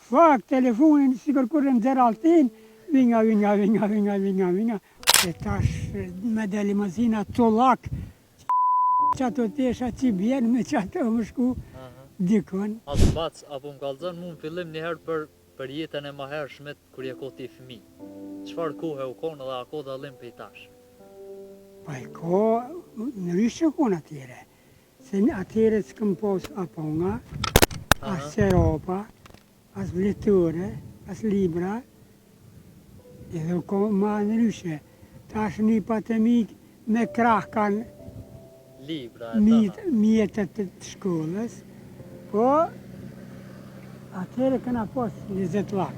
Fak telefonin, sikur kur në nxerr altin, vinga. E tash me dhe limuzina Tollak, që ato tesha që bjenë me që ato më shku dikon. Asë bac, apo më kallëzën mu në fillim njëherë për jetën e mahershmet kur je ko ti fëmi. Qëfar kohë u konë dhe ako dallim për i tash? Pa e ko, në rishë konë atyre. Se atyre s'këm pos aponga, as seropa, as vletore, as libra, edhe u konë ma në rishë. Tash një patemik me krah kanë Libra mjetët të shkollës, po atëherë këna pos 20 lak.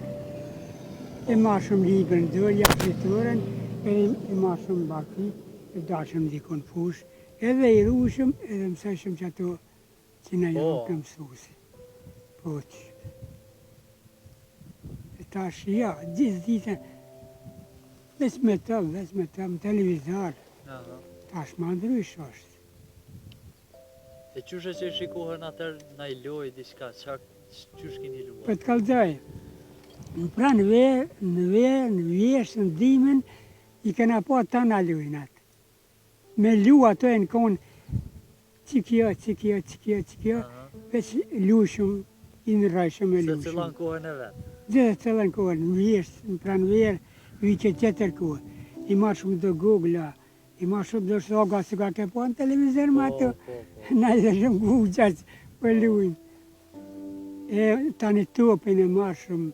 E ma shumë libër në dërë, ja fitoren, e ma shumë baki, e dashëm dikon fush, edhe i rushëm, edhe mësëshëm që ato që në janë të mësusi. Po që. E tash, ja, gjithë ditën, veç me të, më televizor, tash ma ndrysh është. E qyshe që i shikohen atër në i loj, diçka, qysh kini luat? Për të kalëzoj, pra në verë, në vjesh, në dimën, i këna po të në lujnat. Me lu ato e në konë, që kjo, veç lushëm, i në rajshëm e lushëm. Se cilën kohën e vetë? Dhe cilën kohën, në vjesh, pra në verë, vike tjetër kohë. I ma shumë do Google-a, i ma shumë do shoga, si ka ke po në televizor ma ato, na i dhe shumë guqas për lujnë. E tani topin e ma shumë,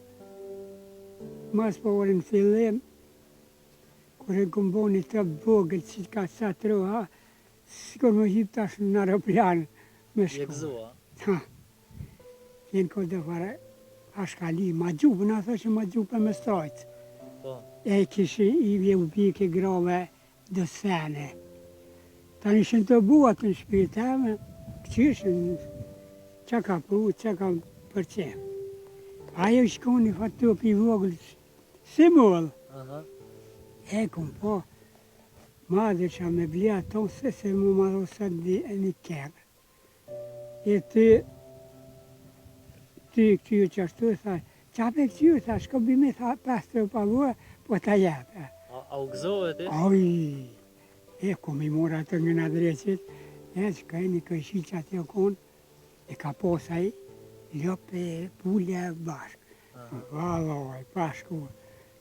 mas po orën fillim, kur e këmboni të vogël që ka sa troha, sikur më gjip tash në aeroplan me shku. Jekëzua? Ha, jenë kodë fare, ashkali, ma gjupë, në thë që ma gjupë me strojtë. E kishë i vje u pike grove dë sene. Ta nishën të buat në shpitame, këqishën, që ka pru, që ka përqem. Ajo shkoni fatup i vogël, si mollë. E kum po, madhe që me blia tonë, se mu ma dhosa një kërë. E ty këtyju që ashtu, tha, qape këtyju, tha, shko bime, tha, 5 pavua, po ta jepe. A u gëzove ti? Oj, e ku mi mora të nga në dreqit, e që ka e një këshi që atë jo konë, e ka posaj, ljope, pulja bashkë. Valoj, pashku,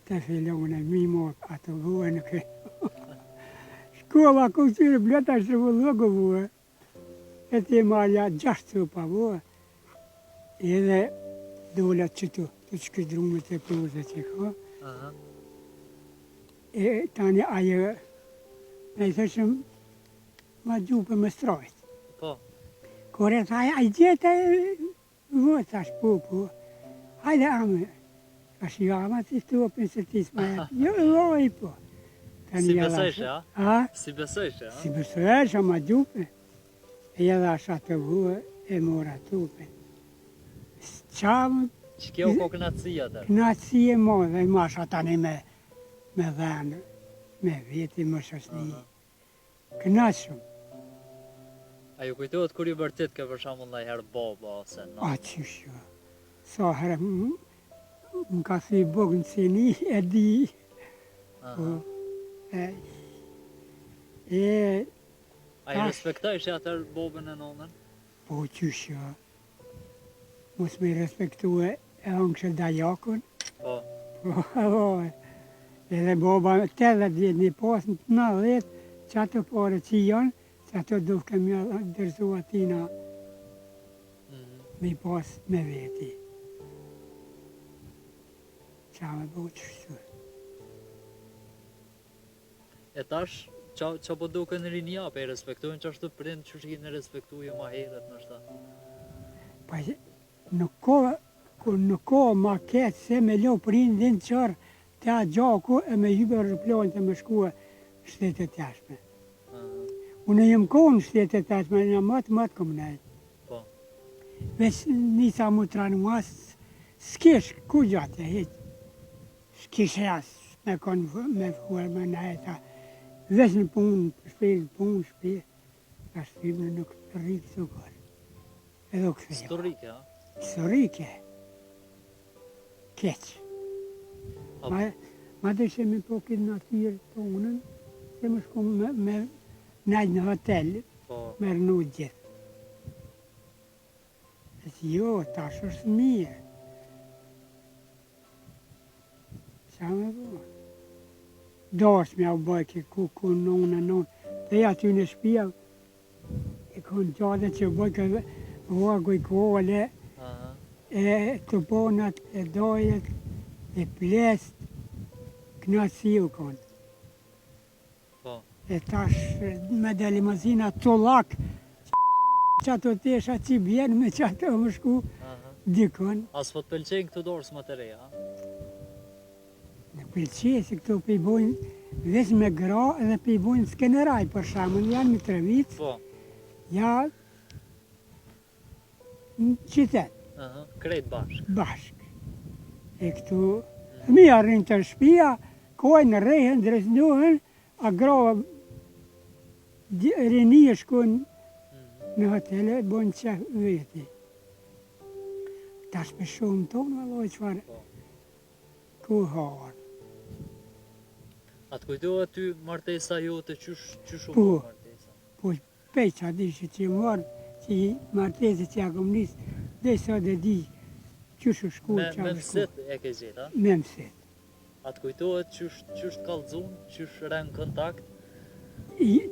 të fillon e mi mot, atë vue në kërë. Shkolla ku qyre bleta shtë vëllëgë vue, e ti marja 6 pa vue, edhe dolat qëtu, të që këtë drumët e pruzë që ka. E tani ajo, me i thëshëm, ma gjupë më strojtë. Po. Kore thaj, a i gjete, vë, thash, po, hajde ame. Thash, jo, ama të stopin se ti s'ma jetë. Jo, loj, po. Si besojshë, a? A? Si besojshë, a? Si besojshë, ma gjupë. E jadash atë vë, e mora tupe. Qamë... Që kjo ko knatësia tërë? Knatësia mo, dhe i masha tani me dhenë, me veti më shosni. Knatë shumë. A ju kujtohet kur ju vërtit ke për shambull në herë baba ose në? A qysh jo. Sa herë më kathi bogën si një e di. A i respektojsh e atër bobën e nonën? Po qysh jo. Mos me respektu e angshël dajakun. Po. Po, edhe boba 80 vjetë një posë në 90, që ato pare që janë, që ato duke me dërzu atina me posë me veti. Qa me bo qështu. E tash, që po duke në rinja, pe i respektojnë që ashtu prind që shki në respektuje ma heret në shta? Pa në kohë ma ketë se me lo prindin qërë të a gjaku e me hybe rëplojnë të me shkua shtetet jashme. Unë jem kohë në shtetet jashme, në matë kom nejtë. Po. Veç nisa mu tranuas, s'kesh ku gjatë e heqë. S'kesh jasë me konë me fuar me nejta. Veç në punë, shpejt, ka shtymë nuk të rikë së kërë. Edo këthejë. Historike, a? Historike. keq. Apo. Ma të që me po këtë natyrë tonën, se më shku me najtë në hotel, Po, me rënu gjithë. E si jo, tash është mirë. Qa me bo? Dosh me u bëj ke ku nonë. Dhe aty në shpia, e kon gjade që bëj ke vagu i kole, aha, e të bonat, e dojet, e plest, knasi u kon. po, E tash me dhe limazina të lak, që ato tesha që bjenë me që ato më shku aha. dikon. As po të pëlqejnë këto dorës më të reja, a? Në pëlqej se këto për i bojnë veç me gra edhe për i bojnë skeneraj për shamën, janë në Trevic, Po, ja në qytet, aha, krejt bashk. bashk. E këtu, mi arrin të shpia, kojnë, rehen, dresnohen, a grava rini e shkon në hotele, bojnë qef veti. Tash për shumë tonë, valloj qëfar Po. ku harë. A të kujtohet ty martesa jote qysh u Po. bë martesa? Po peqa di që marë, që i martese që ja kom nisë, dhe sa dhe di që shu shku, Me që a shku. mësit e ke gjithë, a? Me mësit. A të kujtohet qysh të kallëzun, qysh ren kontakt?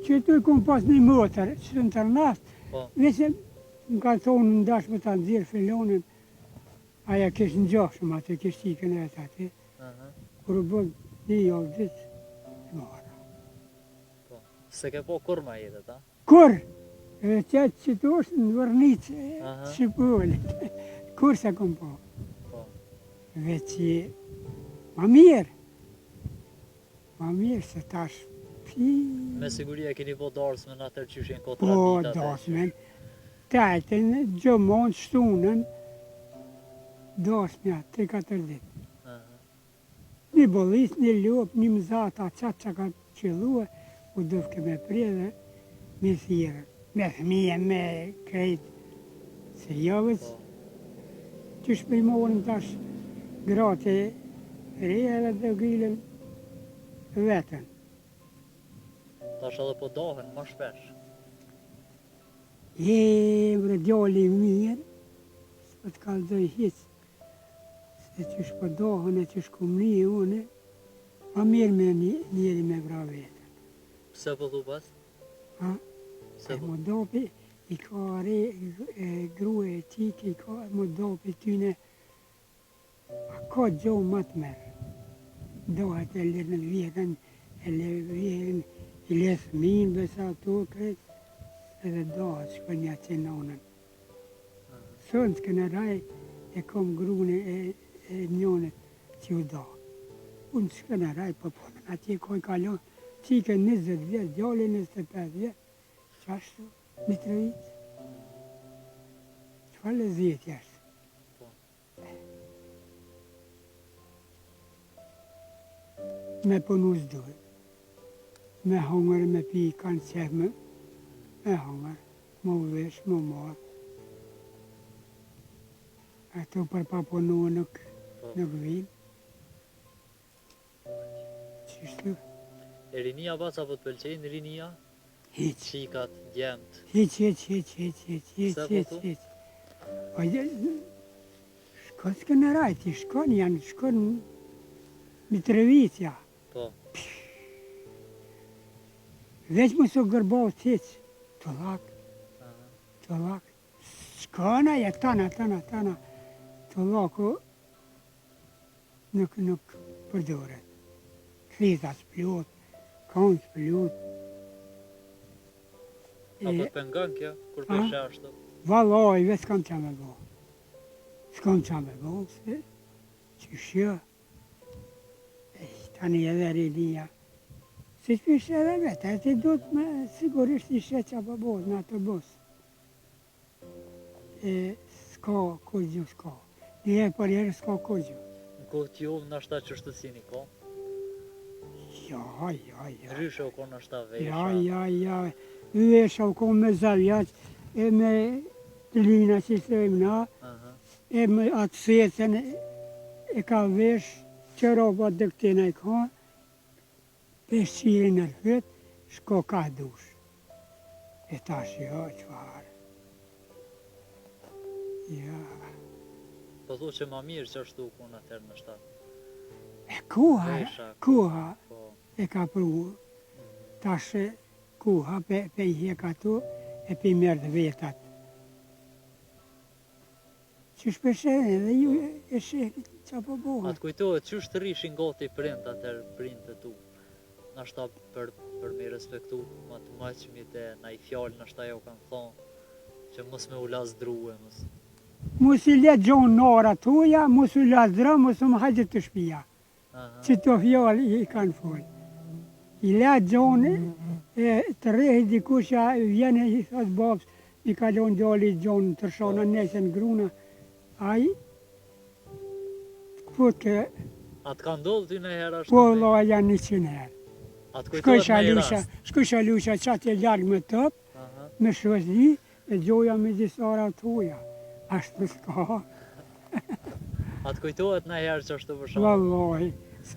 Që tu e kom pas një motër, që të në tërnast, Po, nëse më ka thonë në dash me ta nëzirë filonin, aja kishë në gjashëm atë, kishë qikën e atë, aha, kur u bëgë një javë gjithë, e mara. po. Se ke po kur ma jetet, a? Kur? Edhe qëtë që të është në vërnicë, Aha. Shqipullit, kur se kom po? Po, Veç që ma mirë se tash, me siguri e keni po darsme në atër qysh jenë kotra po ditat. dasmen, tajten, gjëmon, shtunën, dasmja, 3-4 ditë. Aha, Një bolis, një lop, një mëzata, qatë që ka qëllua, u dëfke me prede, me thirë, me fëmije, me krejt, se javës, po. që shpëjmohen tash gratë reja dhe grilën vetën. Tash edhe po dohen ma shpesh. Bre djali mirë, s'po të kalzoj hiq, se që shpëdohën e që shkumni une, pa mirë me njeri me vra vetën. Pse po thu pas? Ha? Pse E po? më dopi, i ka re, grue e qike, i ka më dopi tyne, a ka gjohë më të merë. Dohet e lirë në vjetën, e lirë vjetën, i le thminë, besa ato krejt, edhe dohet shkën një qenonën. Sënë s'kënë raj e kom grune e njonët që u do. Unë s'kënë raj për punën, atje koj kalon, qike 20 vjetë, gjalli 25 vjetë, qashtu, Mitrovic. Qëfar lezjet jashtë? Po. Me punu s'duhet. Me hongër, me pi, kanë qef me hongër, më vesh, më marë. Ato për pa punu nuk vinë. Qishtu? E rinia pas apo të pëlqejnë rinia? Hiq. Qikat, djemt. Hiq. Pse po thu? Po shkon s'kënë rajti, shkon Mitrovicja. Po, Veç më së gërbohë të hiq, të lak. Shkona e tana, të laku nuk përdoret. Kriza s'plut, kanë s'plut. apo të pengon kjo, kur peshe ashtu. Valoj, veç s'kam qa me bo. Se që shjo. Tani edhe rinia. Si që pishe edhe vetë, e ti du të me sigurisht ishe që apo bos në atë bos. S'ka kujgju s'ka. Njëherë për herë s'ka kujgju. Në kohë t'jovë në ashta qështësini ko? Ja. Ryshe u ko në ashta vesha. Ja. Vesha u kom me zavjaq, e me lina që thëjmë na, Aha, e me atë secen, e ka vesh që roba dhe këtina i ka, pesqirin e rëfet, shko ka dush. E tash jo, qëfar. Ja. Po thu që ma mirë që ashtu ku në atërë në shtatë. E koha, Vesha, koha Po, e ka pru. Tash koha pe i hek ato e pe i merë dhe vetat. Që shpeshen edhe ju e shekit që po boha. atë kujtohet që të rishin gati prind atër prind të tu. Nashta për me respektu ma të maqmit e na i fjallë nashta jo kanë thonë që mos me u lasdruhe, mos. Mos i le gjonë nora tuja, mos u lasdra, mos u më haqët të shpia. Aha, Që të fjallë i kanë folë. I le gjonë e të rehi dikush ja vjene i thot babës, i kalon djali gjonë të shona nesën gruna, ai këput ke atë ka ndodhë ty në herë ashtu? po loja 100 herë. Atë Shkoj kujtohet me i shalusha, rast? shkoj shalusha qatë e largë me top, Aha, me shvëzli, e gjoja me disara tuja. Ashtu s'ka, atë kujtohet në herë që ashtu për shumë? valloj,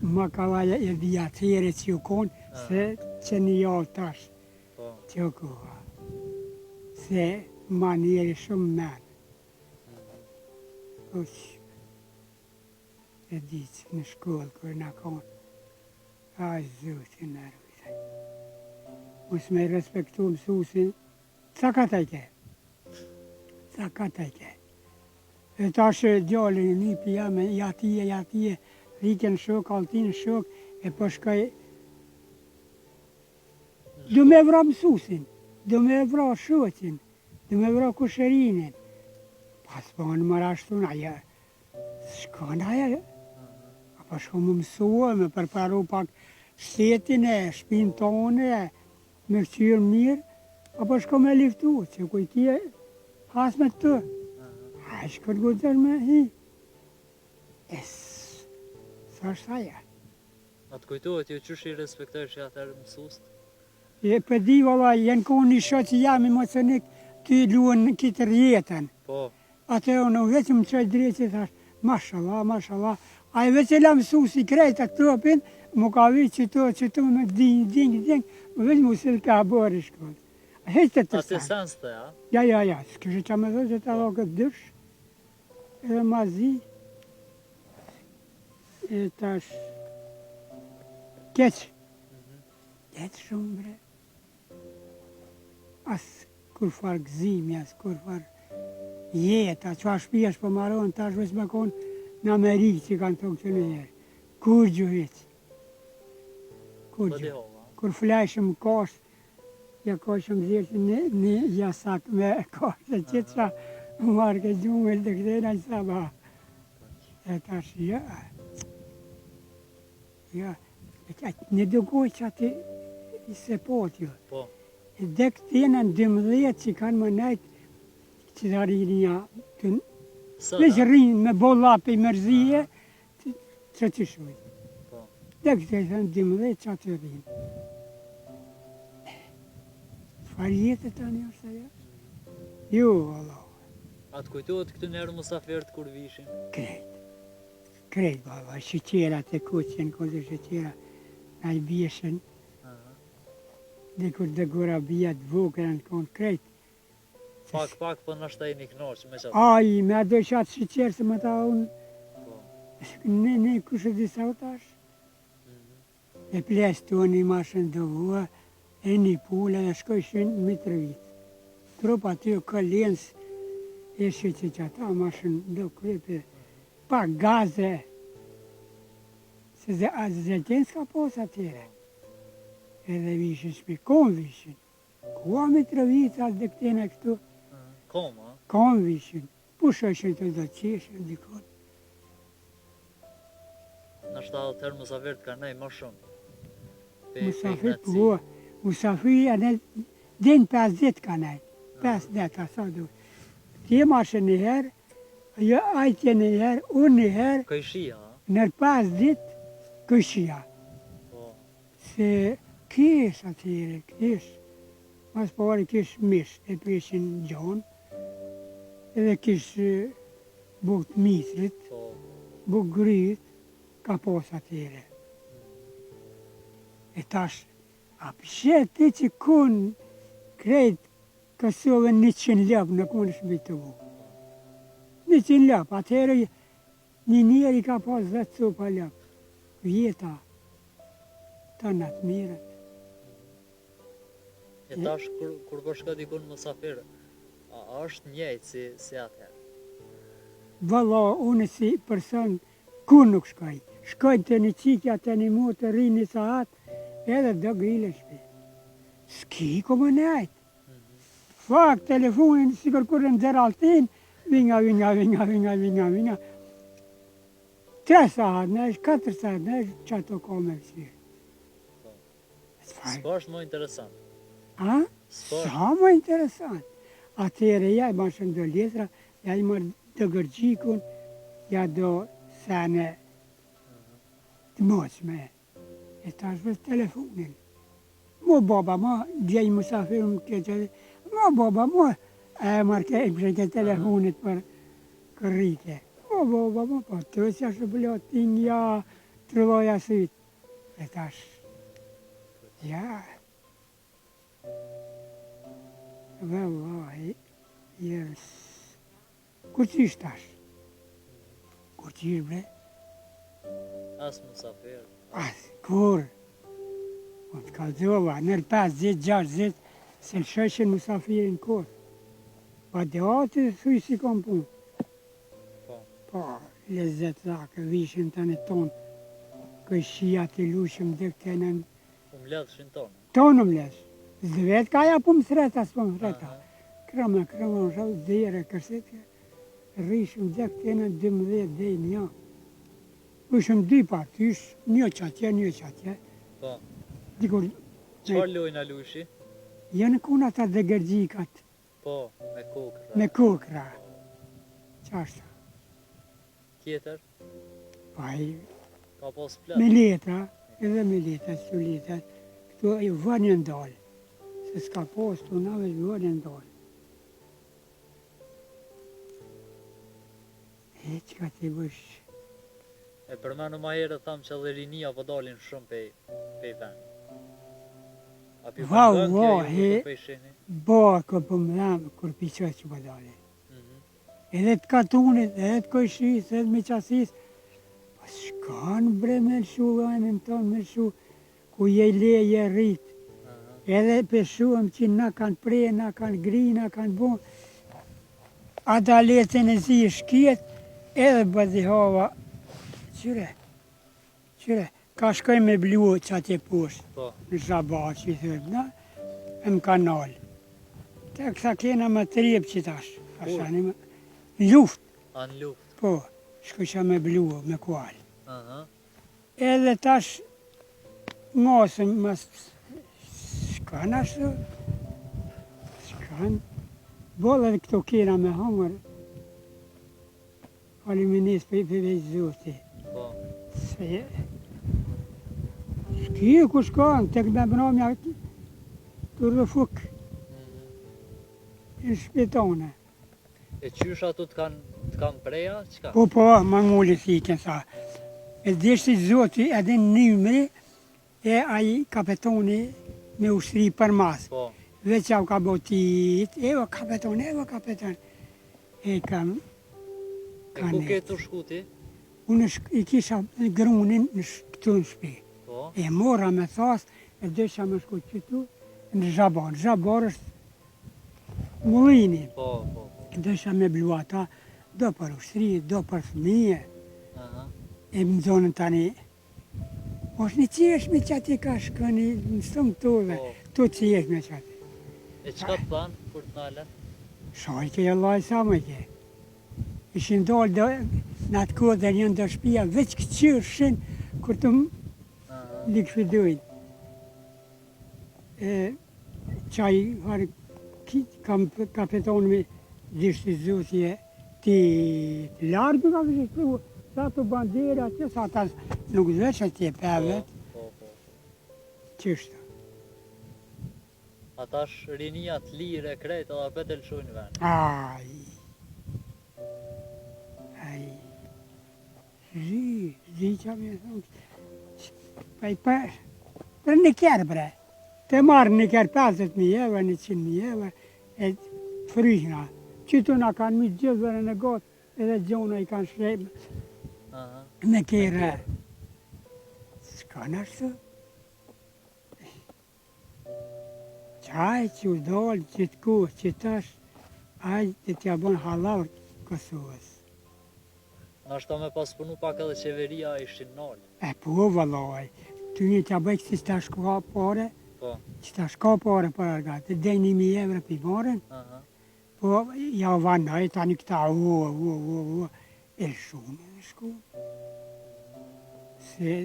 më kalaja e dhjatere që ju konë, se që një javë tash, Po, që koha. Se manjeri shumë menë. Uq, e ditë në shkollë kërë në konë, aj zëti në rrujtaj. Mos me respektu mësusin, ca ka taj ke? Ca ka taj ke? E tash djallin një pija me jatije, rikën shok, altin shok, e po shkoj. Du me vra mësusin, du me vra shoqin, du me vra kusherinin. Pas po në mëra ashtu në aja, shkon aja, apo shko më mësua, me përparu pak shtetin e, shpin tonë, me këqyrë mirë, apo shko me liftu, që kujtje has me të. A shko të gudër me hi. Sa është aja? atë kujtohet ju qësh i respektojsh atër mësust? E për di, valla, jenë konë një shoqë jam i moconik, ty luën në kitër jetën. Po, Atë unë veç më qoj drejtë, thash, mashallah, a i veç e la mësusi krejt atë topin, më ka vi që to me ding, më veç më usil ka bërë i shkollë. A heqë të atë sa. sens të, ja? Ja, s'kështë që me dhe që ta lokët dysh, edhe ma zi, e tash, keq shumë bre. As kur farë gzimi, as kur farë jeta, që a shpijash për maron, tash veç me konë në Amerikë që kanë tokë që në herë. Kur gjuhit. Kur Po di gjuhit. hova. Kur flajshëm kosh, ja koshëm zirë një jasak me kosh, e që qa marrë ke gjumëll të këtëra që sa ba. E tash, ja, në dukoj që atë i sepot jo. Po, Dhe këtëna në 12 që kanë më nejtë, që të rinja, së veç da? rinë me bollape i mërzije, që të shuj. Po, Dhe këtë e thënë 12 që atë rinë. Çfarë jetë tani është ajo? Jo, Allah, atë kujtohet këtë njerë musafirët kur vishin? krejt, baba, shqeqerat e kuqen, kodë shqeqera, na i bjeshen, Aha. dhe kur dhe gora bia të vukra në konë krejt. Pak, po nashta i një knoqë me qatë. Ai, me ado qatë shqeqerë se më ta unë, Po, ne kushë disa u tash. E ples të një mashën do vua, e një pula dhe shkojshin Mitrovic. Trop aty o këllens, e shqe që ata mashën do krepe, pa gaze, se zëtjen s'ka pos atyre. Edhe vishin shpikon vishin. Kua Mitrovic as dhe këtene këtu, koma, kon vishin. Pushëshin të do qeshin dikon. nashta atëherë musafirët ka nej më shumë. Musafir po, musafir anë din 50 ka nej. 50 asa do. Ti mashën një herë, jo ajtje një herë, unë një herë, Këjshia, nër 5 ditë, këshia. po, Se kish atyre, kish. Mas pari kish mish, e prishin gjonë, edhe kish bukt misrit, po, bugryt ka pas atyre. E tash, a pëshet ti që kun krejt kësove 100 lep në kun është bitu bu. 100 lep, atëherë një njeri ka pas 10 copa lep. Vjeta, të natë mirët. E tash kur po shko dikun musafir, a është njëjtë si atëherë? Valla, unë si person, ku nuk shkoj. Shkoj të një qikja, të një mu, të ri një saat, edhe do grille shpi. S'ki ku më nejtë. Fak, telefonin, sikur kur në Zeraltin, vinga. 3 saat, nesh, 4 saat, nesh, që ato ka me vësirë. S'po është më interesant. A? Sa më interesant. Atëre, ja i bashën do letra, ja i marrë do gërgjikun, ja do sene të moqme. E tash vës telefonin. Mo baba, mo gjej musafirun këtë, mo baba, mo e marrë ke e telefonit për kërrike. Mo baba, mo po, të vësja shë bëllotin, ja, të rëvoja syt. E tash, ja. Vallahi, yes. Kur qish tash? Kur qish bre? As musafir. As, kur? O të kalzova, nër 5-10-6 se në shëshin musafirin kur. Pa dhe atë të thuj si kom pun. Po, lezet zake, vishin të në tonë. Këj shia të lushim dhe këtënën. Mledhshin tonë? Tonë mledhsh. Zvet ka ja pun sreta, s'pun sreta. Krama, në shalë dhere, kërset, rishim dhe këtënën 12 dhe një. Ushëm 2 partish, një qatje. Po. Dikur, Qëfar lojnë a lushi? janë kuna ta dhe gërgjikat, Po, me kokra. me kokra. Qashta, Tjetër, pa i ka pas me plot. letra, edhe me letra, së letra, këtu e vënjë ndalë. Se s'ka pas të nave vënjë ndalë. E që ka të bësh? E përmenu ma herë thamë që dhe rinia po dalin shumë pej vend. A pi Vau, vëngën kjo vau, ju he. të pejshini? Barko për më dhamë, kur piqoj që po dale. Edhe të katunit, edhe të kojshis, edhe me qasis. Po s'kan bre me lëshu, anën tonë me lëshu, ku je leje rrit. Edhe peshuam që na kanë prej, na kanë gri, na kanë bon. Ata letën e zi shkjet, edhe bëdihava. Qyre, ka shkoj me blu që atje poshtë, Po, në Zhabar që i thërë, na, në kanal. Te kësa kena më trep që tash, ashani më, luft, anë luft. po, shkësha me blu, me kual. Aha. Edhe tash, mosën, mas, shkan ashtu, shkan, bolla dhe këto kena me hangër, alimenis për veç zoti. Po, Se, shkije ku shkan, tek me bramja të rëfuk, në shpetone. e qysh ato të kanë preja, qka? Po, ma ngulli thiken, sa. E deshti zoti edhe në numri, e aji kapetoni me ushtri për mas. Po, Veç au ka botit, evo kapeton. E kam, e ku kanë. ke të shku ti? Unë i kisha grunin këtu në shpi. Po, E mora me thas, e desha me shku qëtu në Zhabar. Zhabar është mullini. po. Desha me blu ata, do për ushtri, do për fëmije. Aha. E më zonën tani, është një qeshme që ati ka shkëni në stëmë tove, Po. tu qeshme që ati. E qka të thanë kur të nalen? Shajke e laj sa më ke. Ishin dalë në atë kohë dhe njën do shpia, veç këqyrshin, kur të më Aha. likvidojnë. Qaj, harë, kam kapeton me dishtë zotje, ti largë ka vështu, sa të bandera, atje, sa ta nuk veç atje pevet, Po. qështë. Atash rinia të lirë e krejt edhe apet e lëshojnë vend. Aj. Zi që me thonë, për një kërë bre, të marrë një kërë 50.000 euro, 100.000 euro, e frihna. Qëtu nga kanë mi gjithë vërë në gotë, edhe gjona i kanë shrejmë në kërë. S'ka në ashtu. Qaj që u dollë, që të ku, që tash, ajë të t'ja bon halal Kosovës. Nashta me pas punu pak edhe qeveria ishin nalë. Po, vëllaj, ty një t'ja bëjkë si t'ta shka pare, Po. që t'ta shka pare për argatë, dhe 1.000 euro për i marën, po, ja vanaj, tani këta, e shumë e shku. Se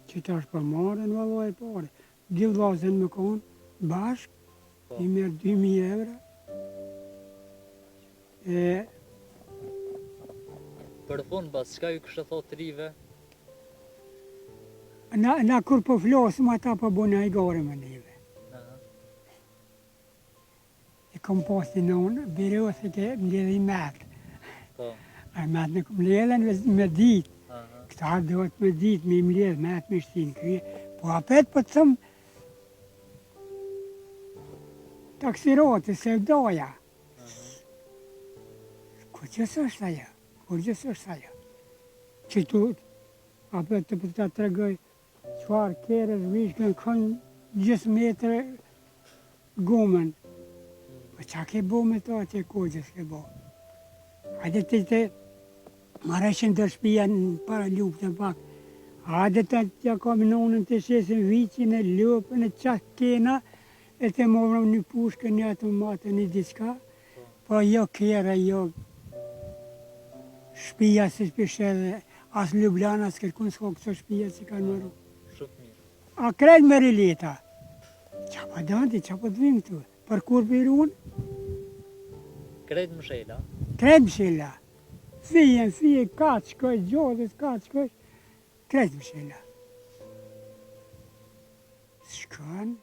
që ta është për marën, vëllaj, pare. Dy vlazën më konë, bashkë, i merë 2.000 euro. Për fund, bas, qka ju kështë thot rive? Na kur po flosëm, ata po bënë hajgore me neve. E kom posti në unë, biro se ke mledhi metë. Po. A metë në kom ledhen me ditë. Këta dohet me ditë, me mledh metë me shtinë krye. Po apet po të thëmë, taksirote, se vdoja. Kur gjësë është aja? Kur gjësë është aja? Që tu, apet të për të tregoj, qëfar kere zhvishkën kënë gjësë metre gumën. Po qa ke bo me ta që ko gjësë ke bo? Hajde të marrëshën të shpia në para lupë të pak. Hajde të tja kam nonën të shesin vicin e lupën e qatë kena, e të morëm një pushkë, një atë matë, një diçka, po jo kere, jo shpia se shpishe edhe, as Ljubljana s'kërkun s'ko këto shpia që kanë mërë. Shumë mirë. A krejt me rileta. Qa pa danti, qa pa të vim këtu? Për kur për unë? Krejt më shela. Krejt më shela. Fijen, ka të shkoj, gjodhës, ka të shkoj, krejt më shela. Shkon,